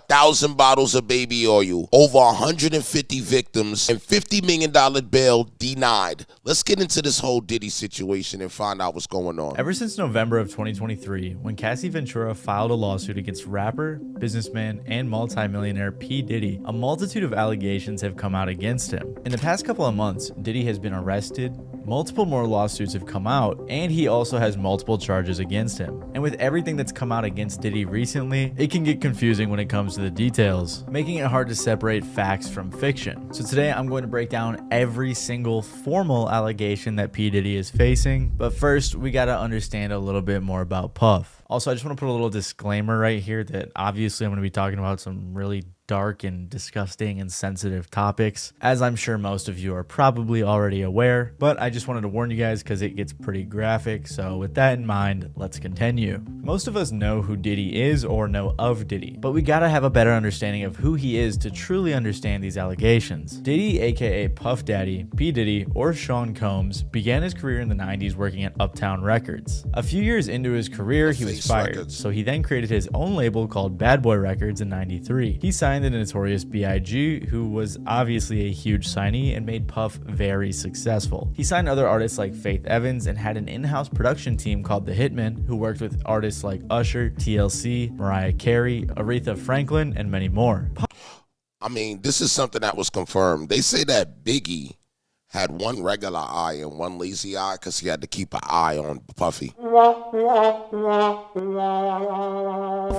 1,000 bottles of baby oil, over 150 victims, and $50 million bail denied. Let's get into this whole Diddy situation and find out what's going on. Ever since November of 2023, when Cassie Ventura filed a lawsuit against rapper, businessman, and multimillionaire P. Diddy, a multitude of allegations have come out against him. In the past couple of months, Diddy has been arrested, multiple more lawsuits have come out, and he also has multiple charges against him. And with everything that's come out against Diddy recently, it can get confusing when it comes to the details, making it hard to separate facts from fiction. So today I'm going to break down every single formal allegation that P. Diddy is facing, but first we gotta understand a little bit more about Puff. Also, I just want to put a little disclaimer right here that obviously I'm going to be talking about some really dark and disgusting and sensitive topics, as I'm sure most of you are probably already aware, but I just wanted to warn you guys because it gets pretty graphic. So with that in mind, let's continue. Most of us know who Diddy is or know of Diddy, but we gotta have a better understanding of who he is to truly understand these allegations. Diddy, aka Puff Daddy, P. Diddy, or Sean Combs, began his career in the 90s working at Uptown Records. A few years into his career, he was fired, so he then created his own label called Bad Boy Records in '93. He signed the notorious B.I.G., who was obviously a huge signee and made Puff very successful. He signed other artists like Faith Evans and had an in-house production team called the Hitmen, who worked with artists like Usher, TLC, Mariah Carey, Aretha Franklin, and many more. I mean, this is something that was confirmed. They say that Biggie had one regular eye and one lazy eye because he had to keep an eye on Puffy. Puff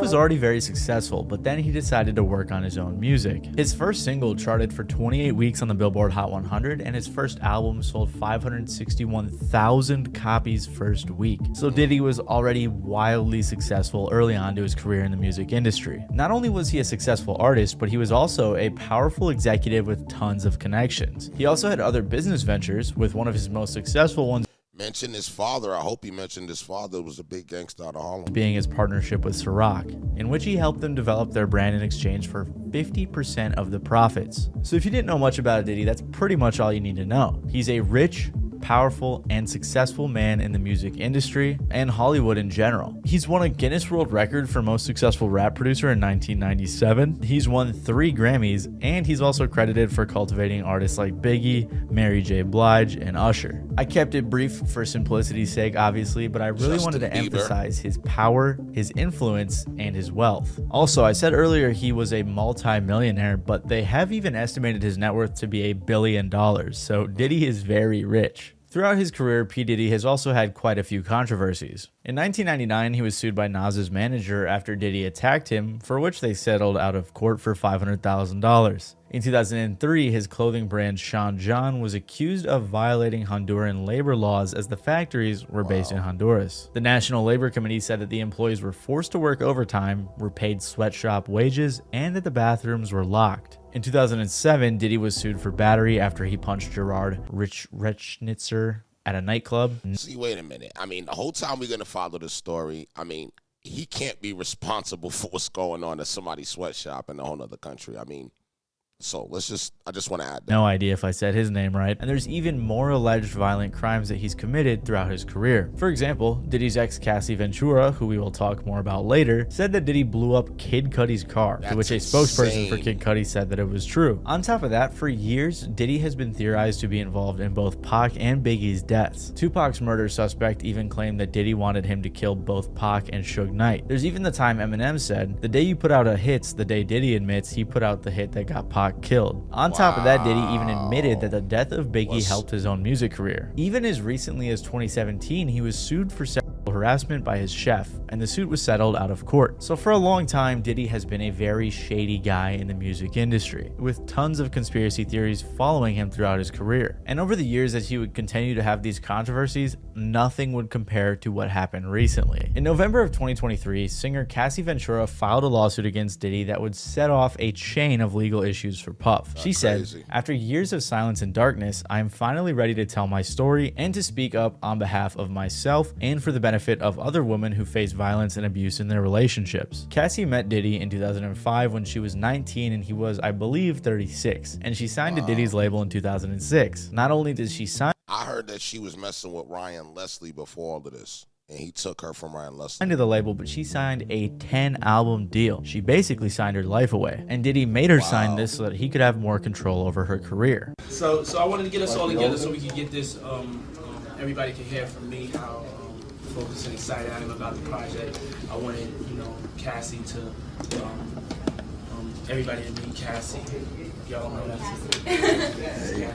was already very successful, but then he decided to work on his own music. His first single charted for 28 weeks on the Billboard Hot 100, and his first album sold 561,000 copies first week. So Diddy was already wildly successful early on to his career in the music industry. Not only was he a successful artist, but he was also a powerful executive with tons of connections. He also had other business ventures, with one of his most successful ones Mention his father. I hope he mentioned his father was a big gangster out of Harlem. being his partnership with Ciroc, in which he helped them develop their brand in exchange for 50% of the profits. So if you didn't know much about Diddy, that's pretty much all you need to know. He's a rich, powerful, and successful man in the music industry and Hollywood in general. He's won a Guinness World Record for most successful rap producer in 1997. He's won 3 Grammys, and he's also credited for cultivating artists like Biggie, Mary J. Blige, and Usher. I kept it brief for simplicity's sake, obviously, but I really wanted to emphasize his power, his influence, and his wealth. Also, I said earlier he was a multi-millionaire, but they have even estimated his net worth to be $1 billion, so Diddy is very rich. Throughout his career, P. Diddy has also had quite a few controversies. In 1999, he was sued by Nas's manager after Diddy attacked him, for which they settled out of court for $500,000. In 2003, his clothing brand Sean John was accused of violating Honduran labor laws as the factories were based in Honduras. The National Labor Committee said that the employees were forced to work overtime, were paid sweatshop wages, and that the bathrooms were locked. In 2007, Diddy was sued for battery after he punched Gerard Rechnitzer at a nightclub. See, wait a minute. I mean, the whole time we're going to follow this story, I mean, he can't be responsible for what's going on at somebody's sweatshop in a whole other country. I mean, so I just want to add that. No idea if I said his name right. And there's even more alleged violent crimes that he's committed throughout his career. For example, Diddy's ex Cassie Ventura, who we will talk more about later, said that Diddy blew up Kid Cudi's car, to which a spokesperson for Kid Cudi said that it was true. On top of that, for years, Diddy has been theorized to be involved in both Pac and Biggie's deaths. Tupac's murder suspect even claimed that Diddy wanted him to kill both Pac and Suge Knight. There's even the time Eminem said, "The day you put out a hit's the day Diddy admits he put out the hit that got Pac killed." On top of that, Diddy even admitted that the death of Biggie helped his own music career. Even as recently as 2017, he was sued for sexual harassment by his chef, and the suit was settled out of court. So for a long time, Diddy has been a very shady guy in the music industry, with tons of conspiracy theories following him throughout his career. And over the years, as he would continue to have these controversies, nothing would compare to what happened recently. In November of 2023, singer Cassie Ventura filed a lawsuit against Diddy that would set off a chain of legal issues for Puff. She said, "After years of silence and darkness, I am finally ready to tell my story and to speak up on behalf of myself and for the benefit of other women who face violence and abuse in their relationships." Cassie met Diddy in 2005 when she was 19 and he was, I believe, 36, and she signed to Diddy's label in 2006. Not only did she sign, I heard that she was messing with Ryan Leslie before all of this. And he took her from Ryan Leslie. Signed to the label, but she signed a 10-album deal. She basically signed her life away. And Diddy made her sign this so that he could have more control over her career. So I wanted to get us all together so we could get this, everybody can hear from me how focused and excited I am about the project. I wanted, Cassie to, everybody to meet Cassie. Y'all know that's Cassie.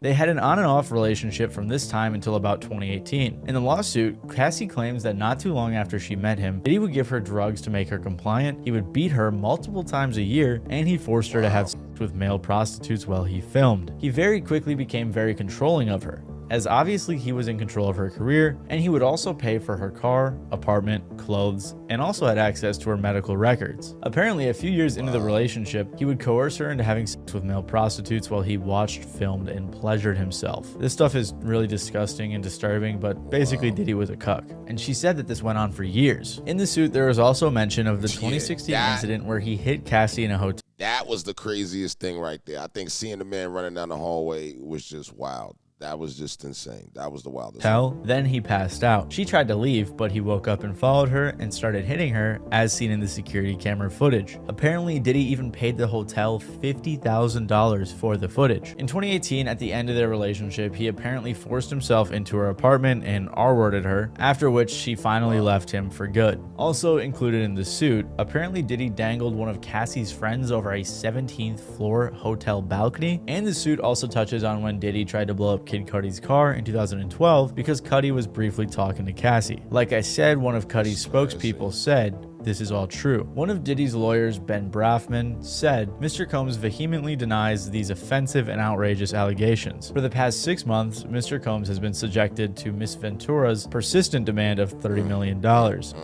They had an on and off relationship from this time until about 2018. In the lawsuit, Cassie claims that not too long after she met him, Diddy would give her drugs to make her compliant, he would beat her multiple times a year, and he forced her to have sex with male prostitutes while he filmed. He very quickly became very controlling of her, as obviously he was in control of her career, and he would also pay for her car, apartment, clothes, and also had access to her medical records. Apparently, a few years into the relationship, he would coerce her into having sex with male prostitutes while he watched, filmed, and pleasured himself. This stuff is really disgusting and disturbing, but basically Diddy was a cuck. And she said that this went on for years. In the suit, there was also mention of the 2016 incident where he hit Cassie in a hotel. That was the craziest thing right there. I think seeing the man running down the hallway was just wild. That was just insane. That was the wildest thing. Then he passed out. She tried to leave, but he woke up and followed her and started hitting her, as seen in the security camera footage. Apparently, Diddy even paid the hotel $50,000 for the footage. In 2018, at the end of their relationship, he apparently forced himself into her apartment and R-worded her, after which she finally left him for good. Also included in the suit, apparently Diddy dangled one of Cassie's friends over a 17th floor hotel balcony, and the suit also touches on when Diddy tried to blow up Kid Cudi's car in 2012 because Cudi was briefly talking to Cassie. Like I said, one of Cudi's spokespeople said, "This is all true." One of Diddy's lawyers, Ben Brafman, said, "Mr. Combs vehemently denies these offensive and outrageous allegations. For the past 6 months, Mr. Combs has been subjected to Miss Ventura's persistent demand of $30 million,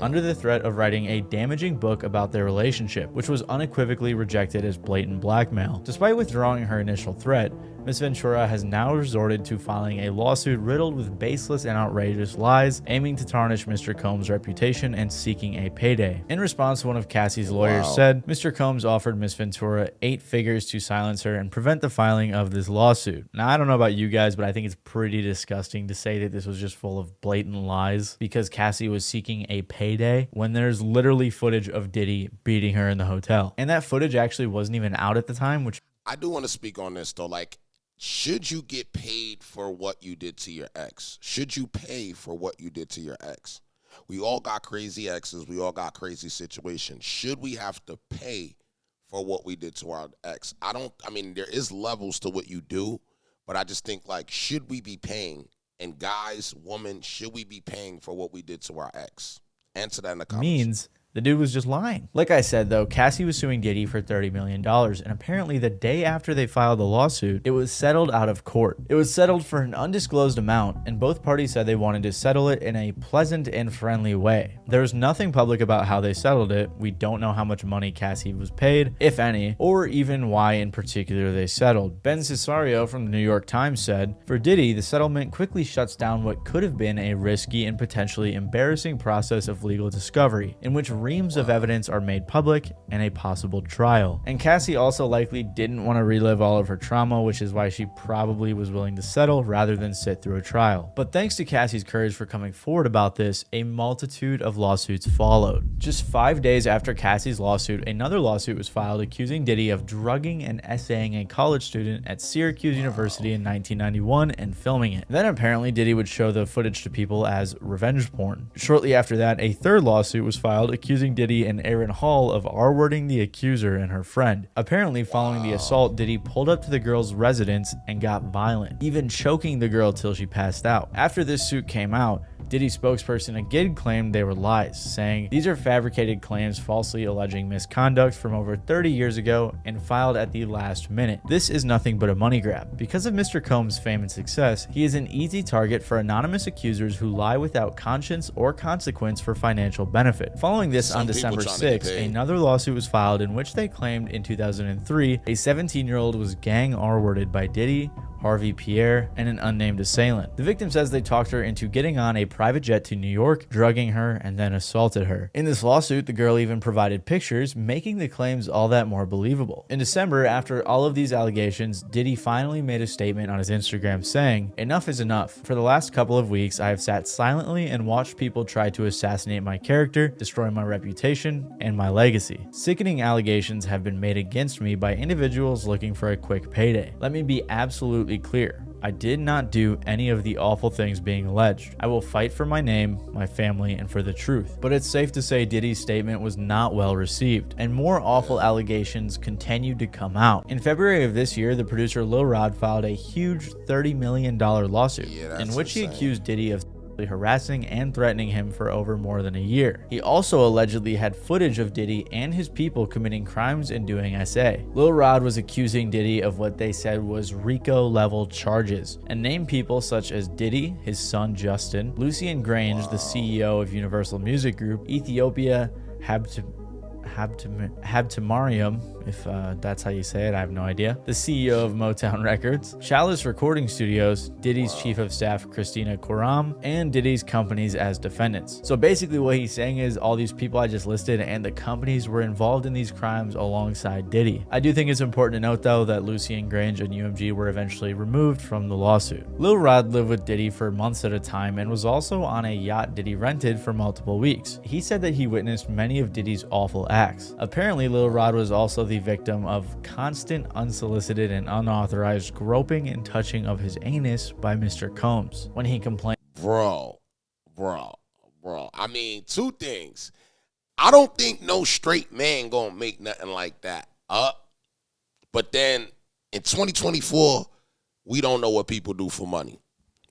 under the threat of writing a damaging book about their relationship, which was unequivocally rejected as blatant blackmail. Despite withdrawing her initial threat, Ms. Ventura has now resorted to filing a lawsuit riddled with baseless and outrageous lies, aiming to tarnish Mr. Combs' reputation and seeking a payday." In response, one of Cassie's lawyers said, "Mr. Combs offered Ms. Ventura 8 figures to silence her and prevent the filing of this lawsuit." Now, I don't know about you guys, but I think it's pretty disgusting to say that this was just full of blatant lies because Cassie was seeking a payday when there's literally footage of Diddy beating her in the hotel. And that footage actually wasn't even out at the time, which I do want to speak on this, though. Like, should you get paid for what you did to your ex? Should you pay for what you did to your ex? We all got crazy exes. We all got crazy situations. Should we have to pay for what we did to our ex? I mean, there is levels to what you do, but I just think, like, should we be paying? And guys, women, should we be paying for what we did to our ex? Answer that in the comments. means the dude was just lying. Like I said, though, Cassie was suing Diddy for $30 million, and apparently the day after they filed the lawsuit, it was settled out of court. It was settled for an undisclosed amount, and both parties said they wanted to settle it in a pleasant and friendly way. There was nothing public about how they settled it. We don't know how much money Cassie was paid, if any, or even why in particular they settled. Ben Cesario from the New York Times said, "For Diddy, the settlement quickly shuts down what could have been a risky and potentially embarrassing process of legal discovery, in which reams of evidence are made public and a possible trial." And Cassie also likely didn't want to relive all of her trauma, which is why she probably was willing to settle rather than sit through a trial. But thanks to Cassie's courage for coming forward about this, a multitude of lawsuits followed. Just 5 days after Cassie's lawsuit, another lawsuit was filed accusing Diddy of drugging and essaying a college student at Syracuse University in 1991 and filming it. Then apparently Diddy would show the footage to people as revenge porn. Shortly after that, a third lawsuit was filed accusing Diddy and Aaron Hall of R-wording the accuser and her friend. Apparently, following the assault, Diddy pulled up to the girl's residence and got violent, even choking the girl till she passed out. After this suit came out, Diddy's spokesperson again claimed they were lies, saying, "These are fabricated claims falsely alleging misconduct from over 30 years ago and filed at the last minute. This is nothing but a money grab." Because of Mr. Combs' fame and success, he is an easy target for anonymous accusers who lie without conscience or consequence for financial benefit. Following this, on December 6, another lawsuit was filed in which they claimed in 2003 a 17-year-old was gang R-worded by Diddy, Harvey Pierre, and an unnamed assailant. The victim says they talked her into getting on a private jet to New York, drugging her, and then assaulted her. In this lawsuit, the girl even provided pictures, making the claims all that more believable. In December, after all of these allegations, Diddy finally made a statement on his Instagram saying, "Enough is enough. For the last couple of weeks, I have sat silently and watched people try to assassinate my character, destroy my reputation, and my legacy. Sickening allegations have been made against me by individuals looking for a quick payday. Let me be absolutely clear. I did not do any of the awful things being alleged. I will fight for my name, my family, and for the truth." But it's safe to say Diddy's statement was not well received, and more awful allegations continued to come out. In February of this year, the producer Lil Rod filed a huge $30 million lawsuit, in which he accused Diddy of harassing and threatening him for over more than a year. He also allegedly had footage of Diddy and his people committing crimes and doing SA. Lil Rod was accusing Diddy of what they said was RICO level charges, and named people such as Diddy, his son Justin, Lucian Grange, the CEO of Universal Music Group, Ethiopia Habtemariam, if that's how you say it, I have no idea, the CEO of Motown Records, Chalice Recording Studios, Diddy's chief of staff Christina Koram, and Diddy's companies as defendants. So basically what he's saying is all these people I just listed and the companies were involved in these crimes alongside Diddy. I do think it's important to note though that Lucian Grange and UMG were eventually removed from the lawsuit. Lil Rod lived with Diddy for months at a time and was also on a yacht Diddy rented for multiple weeks. He said that he witnessed many of Diddy's awful acts. Apparently Lil Rod was also the victim of constant unsolicited and unauthorized groping and touching of his anus by Mr. Combs when he complained. Bro. I mean, two things. I don't think no straight man gonna make nothing like that up. But then in 2024, we don't know what people do for money.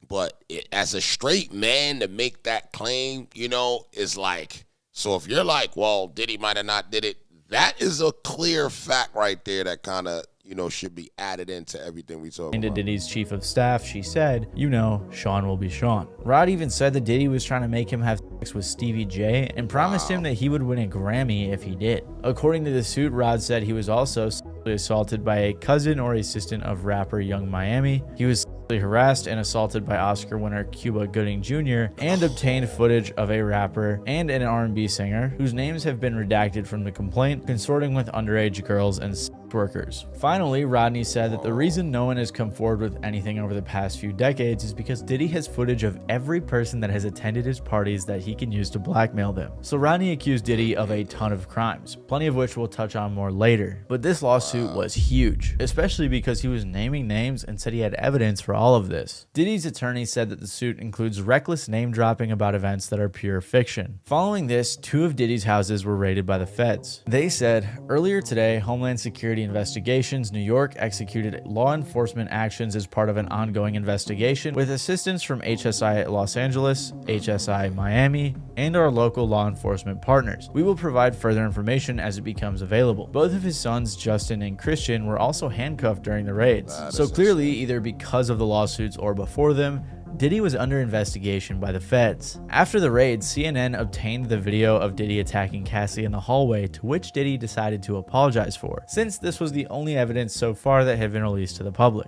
But as a straight man to make that claim, you know, is like, so if you're like, well, Diddy might have not did it, that is a clear fact right there that kind of, you know, should be added into everything we talk about. To Diddy's chief of staff, she said, "You know, Sean will be Sean." Rod even said that Diddy was trying to make him have sex with Stevie J and promised him that he would win a Grammy if he did. According to the suit, Rod said he was also sexually assaulted by a cousin or assistant of rapper Young Miami. He was harassed and assaulted by Oscar winner Cuba Gooding Jr. and obtained footage of a rapper and an R&B singer whose names have been redacted from the complaint, consorting with underage girls and sex workers. Finally, Rodney said that the reason no one has come forward with anything over the past few decades is because Diddy has footage of every person that has attended his parties that he can use to blackmail them. So Rodney accused Diddy of a ton of crimes, plenty of which we'll touch on more later. But this lawsuit was huge, especially because he was naming names and said he had evidence for all of this. Diddy's attorney said that the suit includes reckless name dropping about events that are pure fiction. Following this, 2 of Diddy's houses were raided by the feds. They said, earlier today, Homeland Security Investigations New York executed law enforcement actions as part of an ongoing investigation with assistance from HSI Los Angeles, HSI Miami, and our local law enforcement partners. We will provide further information as it becomes available. Both of his sons, Justin and Christian, were also handcuffed during the raids. So clearly, either because of the lawsuits or before them, Diddy was under investigation by the feds. After the raid, CNN obtained the video of Diddy attacking Cassie in the hallway, to which Diddy decided to apologize for, since this was the only evidence so far that had been released to the public.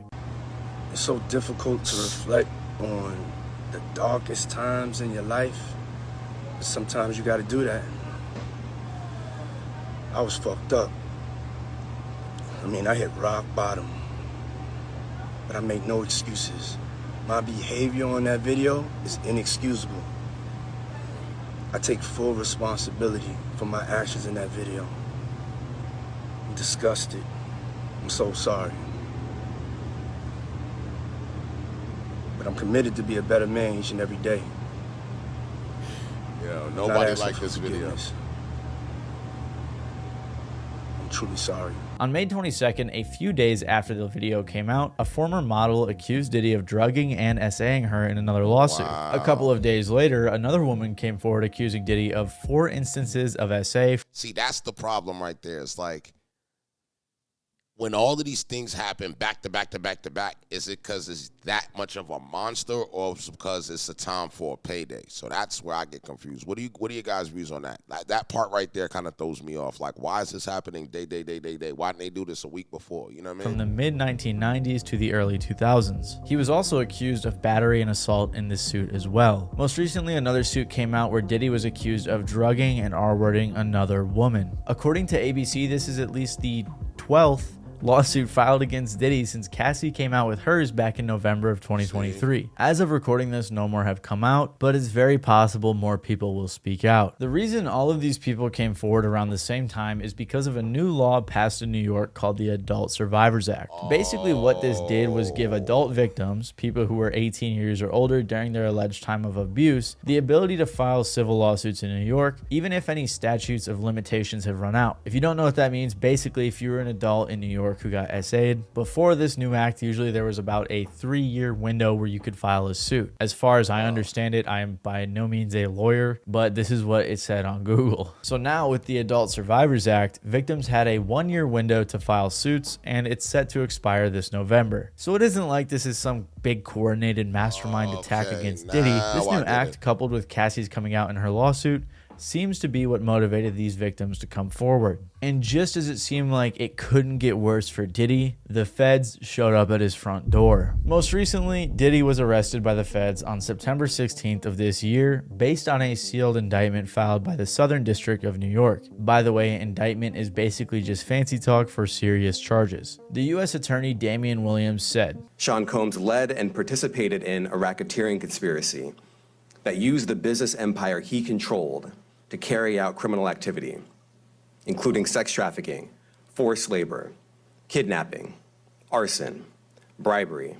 It's so difficult to reflect on the darkest times in your life, but sometimes you gotta do that. I was fucked up. I mean, I hit rock bottom, but I make no excuses. My behavior on that video is inexcusable. I take full responsibility for my actions in that video. I'm disgusted. I'm so sorry. But I'm committed to be a better man each and every day. Yo, nobody liked this video. I'm truly sorry. On May 22nd, a few days after the video came out, a former model accused Diddy of drugging and SAing her in another lawsuit. A couple of days later, another woman came forward accusing Diddy of 4 instances of SA. See, that's the problem right there. It's like, when all of these things happen back to back to back to back, is it because it's that much of a monster, or is it because it's a time for a payday? So that's where I get confused. What are your guys' views on that? That part right there kind of throws me off. Like, why is this happening day? Why didn't they do this a week before? You know what I mean? From the mid-1990s to the early 2000s. He was also accused of battery and assault in this suit as well. Most recently, another suit came out where Diddy was accused of drugging and R-wording another woman. According to ABC, this is at least the 12th lawsuit filed against Diddy since Cassie came out with hers back in November of 2023. As of recording this, no more have come out, but it's very possible more people will speak out. The reason all of these people came forward around the same time is because of a new law passed in New York called the Adult Survivors Act. Basically, what this did was give adult victims, people who were 18 years or older during their alleged time of abuse, the ability to file civil lawsuits in New York, even if any statutes of limitations have run out. If you don't know what that means, basically if you were an adult in New York who got SA'd, before this new act, usually there was about a 3-year window where you could file a suit. As far as I understand it, I am by no means a lawyer, but this is what it said on Google. So now with the Adult Survivors Act, victims had a 1-year window to file suits, and it's set to expire this November. So it isn't like this is some big coordinated mastermind attack against Diddy. This new act, coupled with Cassie's coming out in her lawsuit, seems to be what motivated these victims to come forward. And just as it seemed like it couldn't get worse for Diddy, the feds showed up at his front door. Most recently, Diddy was arrested by the feds on September 16th of this year based on a sealed indictment filed by the Southern District of New York. By the way, indictment is basically just fancy talk for serious charges. The U.S. Attorney Damian Williams said, Sean Combs led and participated in a racketeering conspiracy that used the business empire he controlled to carry out criminal activity, including sex trafficking, forced labor, kidnapping, arson, bribery,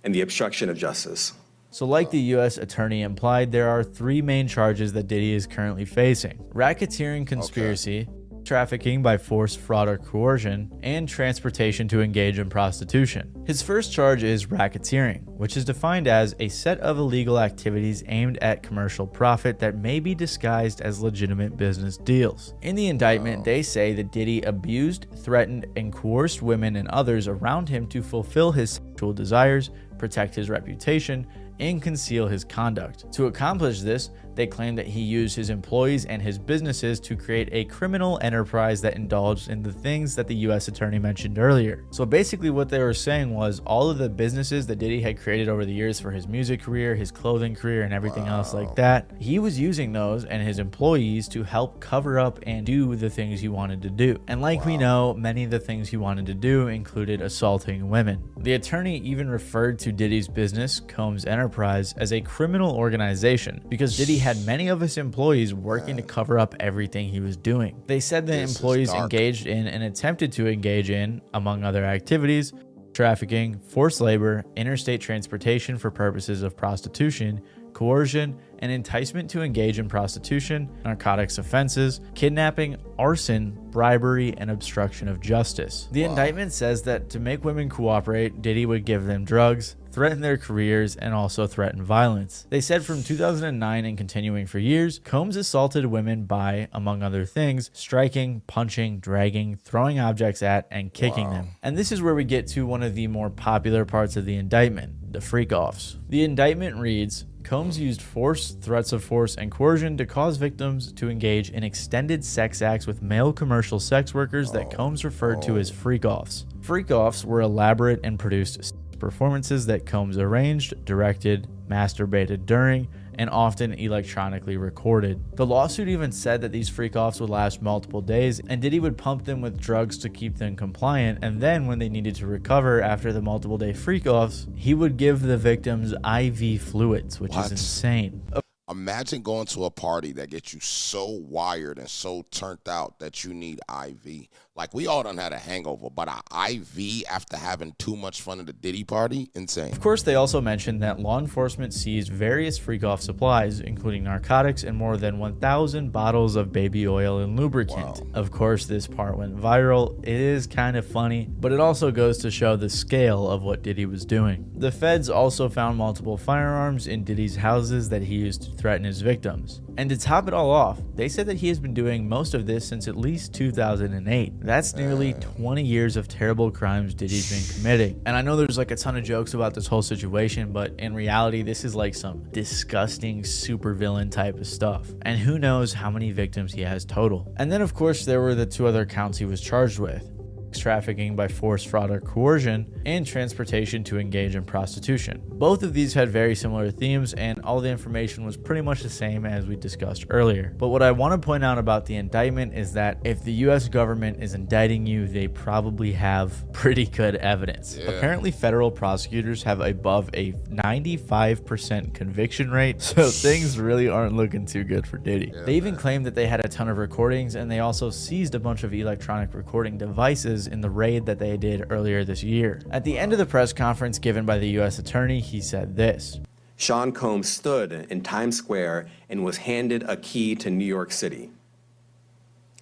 and the obstruction of justice. So like the U.S. Attorney implied, there are 3 main charges that Diddy is currently facing: racketeering conspiracy, trafficking by force, fraud, or coercion, and transportation to engage in prostitution. His first charge is racketeering, which is defined as a set of illegal activities aimed at commercial profit that may be disguised as legitimate business deals. In the indictment, they say that Diddy abused, threatened, and coerced women and others around him to fulfill his sexual desires, protect his reputation, and conceal his conduct. To accomplish this, they claim that he used his employees and his businesses to create a criminal enterprise that indulged in the things that the U.S. Attorney mentioned earlier. So basically what they were saying was all of the businesses that Diddy had created over the years for his music career, his clothing career, and everything else like that, he was using those and his employees to help cover up and do the things he wanted to do. And like we know, many of the things he wanted to do included assaulting women. The attorney even referred to Diddy's business, Combs Enterprise, as a criminal organization because Diddy had many of his employees working to cover up everything he was doing. They said the employees engaged in and attempted to engage in, among other activities, trafficking, forced labor, interstate transportation for purposes of prostitution, coercion, and enticement to engage in prostitution, narcotics offenses, kidnapping, arson, bribery, and obstruction of justice. The indictment says that to make women cooperate, Diddy would give them drugs, threaten their careers, and also threaten violence. They said from 2009 and continuing for years, Combs assaulted women by, among other things, striking, punching, dragging, throwing objects at, and kicking them. And this is where we get to one of the more popular parts of the indictment, the freak-offs. The indictment reads, Combs used force, threats of force, and coercion to cause victims to engage in extended sex acts with male commercial sex workers that Combs referred to as freak-offs. Freak-offs were elaborate and produced performances that Combs arranged, directed, masturbated during, and often electronically recorded. The lawsuit even said that these freak-offs would last multiple days, and Diddy would pump them with drugs to keep them compliant, and then when they needed to recover after the multiple-day freak-offs, he would give the victims IV fluids, which is insane. Imagine going to a party that gets you so wired and so turned out that you need IV. Like, we all done had a hangover, but an IV after having too much fun at the Diddy party? Insane. Of course, they also mentioned that law enforcement seized various freak-off supplies, including narcotics and more than 1,000 bottles of baby oil and lubricant. Of course, this part went viral. It is kind of funny, but it also goes to show the scale of what Diddy was doing. The feds also found multiple firearms in Diddy's houses that he used to threaten threaten his victims. And to top it all off, they said that he has been doing most of this since at least 2008. That's nearly 20 years of terrible crimes Diddy's been committing. And I know there's like a ton of jokes about this whole situation, but in reality, this is like some disgusting supervillain type of stuff. And who knows how many victims he has total. And then of course there were the 2 other counts he was charged with: trafficking by force, fraud, or coercion, and transportation to engage in prostitution. Both of these had very similar themes, and all the information was pretty much the same as we discussed earlier. But what I want to point out about the indictment is that if the US government is indicting you, they probably have pretty good evidence. Apparently federal prosecutors have above a 95% conviction rate, so things really aren't looking too good for Diddy. They even claimed that they had a ton of recordings, and they also seized a bunch of electronic recording devices in the raid that they did earlier this year. At the end of the press conference given by the U.S. attorney, he said this: Sean Combs stood in Times Square and was handed a key to New York City.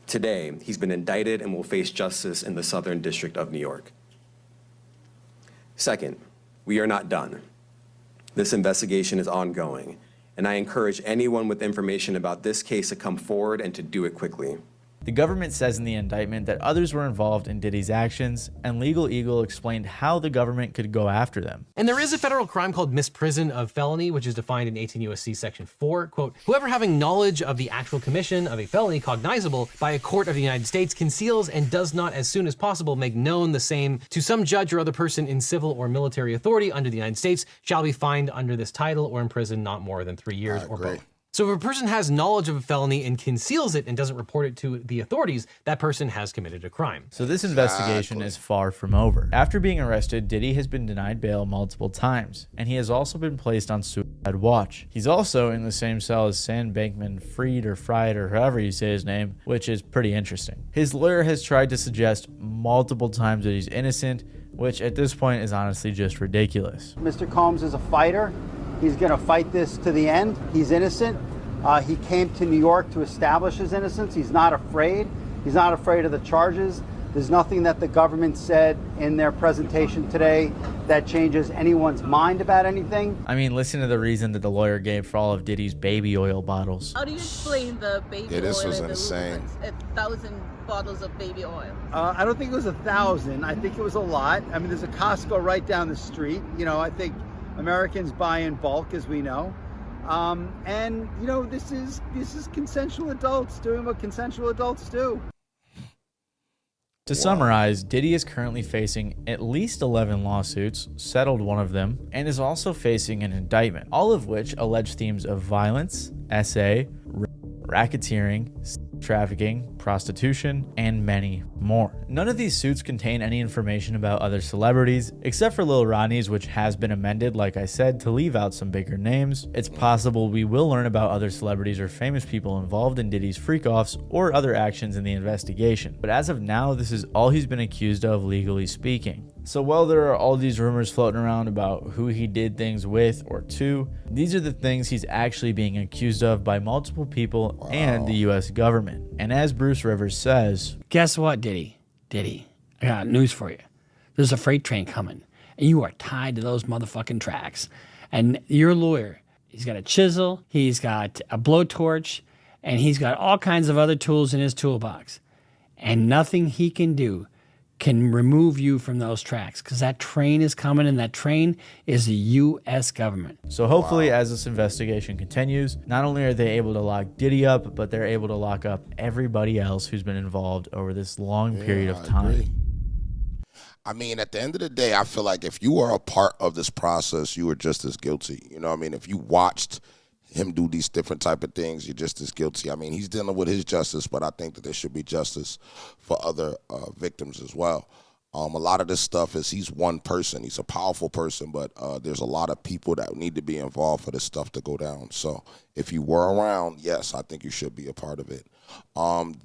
Today, he's been indicted and will face justice in the Southern District of New York. Second, we are not done. This investigation is ongoing, and I encourage anyone with information about this case to come forward and to do it quickly. The government says in the indictment that others were involved in Diddy's actions, and Legal Eagle explained how the government could go after them. And there is a federal crime called misprision of felony, which is defined in 18 U.S.C. Section 4. Quote, whoever having knowledge of the actual commission of a felony cognizable by a court of the United States conceals and does not as soon as possible make known the same to some judge or other person in civil or military authority under the United States shall be fined under this title or imprisoned not more than 3 years or both. So if a person has knowledge of a felony and conceals it and doesn't report it to the authorities, that person has committed a crime. So this investigation is far from over. After being arrested, Diddy has been denied bail multiple times, and he has also been placed on suicide watch. He's also in the same cell as Sam Bankman-Fried or however you say his name, which is pretty interesting. His lawyer has tried to suggest multiple times that he's innocent, which at this point is honestly just ridiculous. Mr. Combs is a fighter. He's going to fight this to the end. He's innocent. He came to New York to establish his innocence. He's not afraid. He's not afraid of the charges. There's nothing that the government said in their presentation today that changes anyone's mind about anything. I mean, listen to the reason that the lawyer gave for all of Diddy's baby oil bottles. How do you explain the baby oil? This was and insane. The 1,000 bottles of baby oil. I don't think it was 1,000. I think it was a lot. I mean, there's a Costco right down the street. You know, I think Americans buy in bulk, as we know. And, you know, this is consensual adults doing what consensual adults do. To summarize, Diddy is currently facing at least 11 lawsuits, settled one of them, and is also facing an indictment, all of which allege themes of violence, SA, racketeering, trafficking, prostitution, and many more. None of these suits contain any information about other celebrities, except for Lil Rodney's, which has been amended, like I said, to leave out some bigger names. It's possible we will learn about other celebrities or famous people involved in Diddy's freak-offs or other actions in the investigation. But as of now, this is all he's been accused of, legally speaking. So while there are all these rumors floating around about who he did things with or to, these are the things he's actually being accused of by multiple people and the US government. And as Bruce Rivers says, guess what, Diddy? Diddy, I got news for you. There's a freight train coming, and you are tied to those motherfucking tracks. And your lawyer, he's got a chisel, he's got a blowtorch, and he's got all kinds of other tools in his toolbox. And nothing he can do can remove you from those tracks, because that train is coming, and that train is the U.S. government. So hopefully as this investigation continues, not only are they able to lock Diddy up, but they're able to lock up everybody else who's been involved over this long period of time. I mean, at the end of the day, I feel like if you are a part of this process, you are just as guilty. You know what I mean? If you watched him do these different type of things, you're just as guilty. I mean, he's dealing with his justice, but I think that there should be justice for other victims as well. A lot of this stuff is he's one person. He's a powerful person, but there's a lot of people that need to be involved for this stuff to go down. So if you were around, yes, I think you should be a part of it.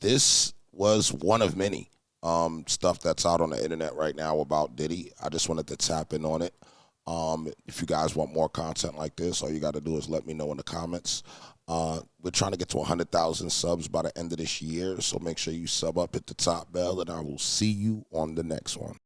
This was one of many stuff that's out on the internet right now about Diddy. I just wanted to tap in on it. If you guys want more content like this, all you got to do is let me know in the comments. We're trying to get to 100,000 subs by the end of this year, so make sure you sub up, hit the top bell, and I will see you on the next one.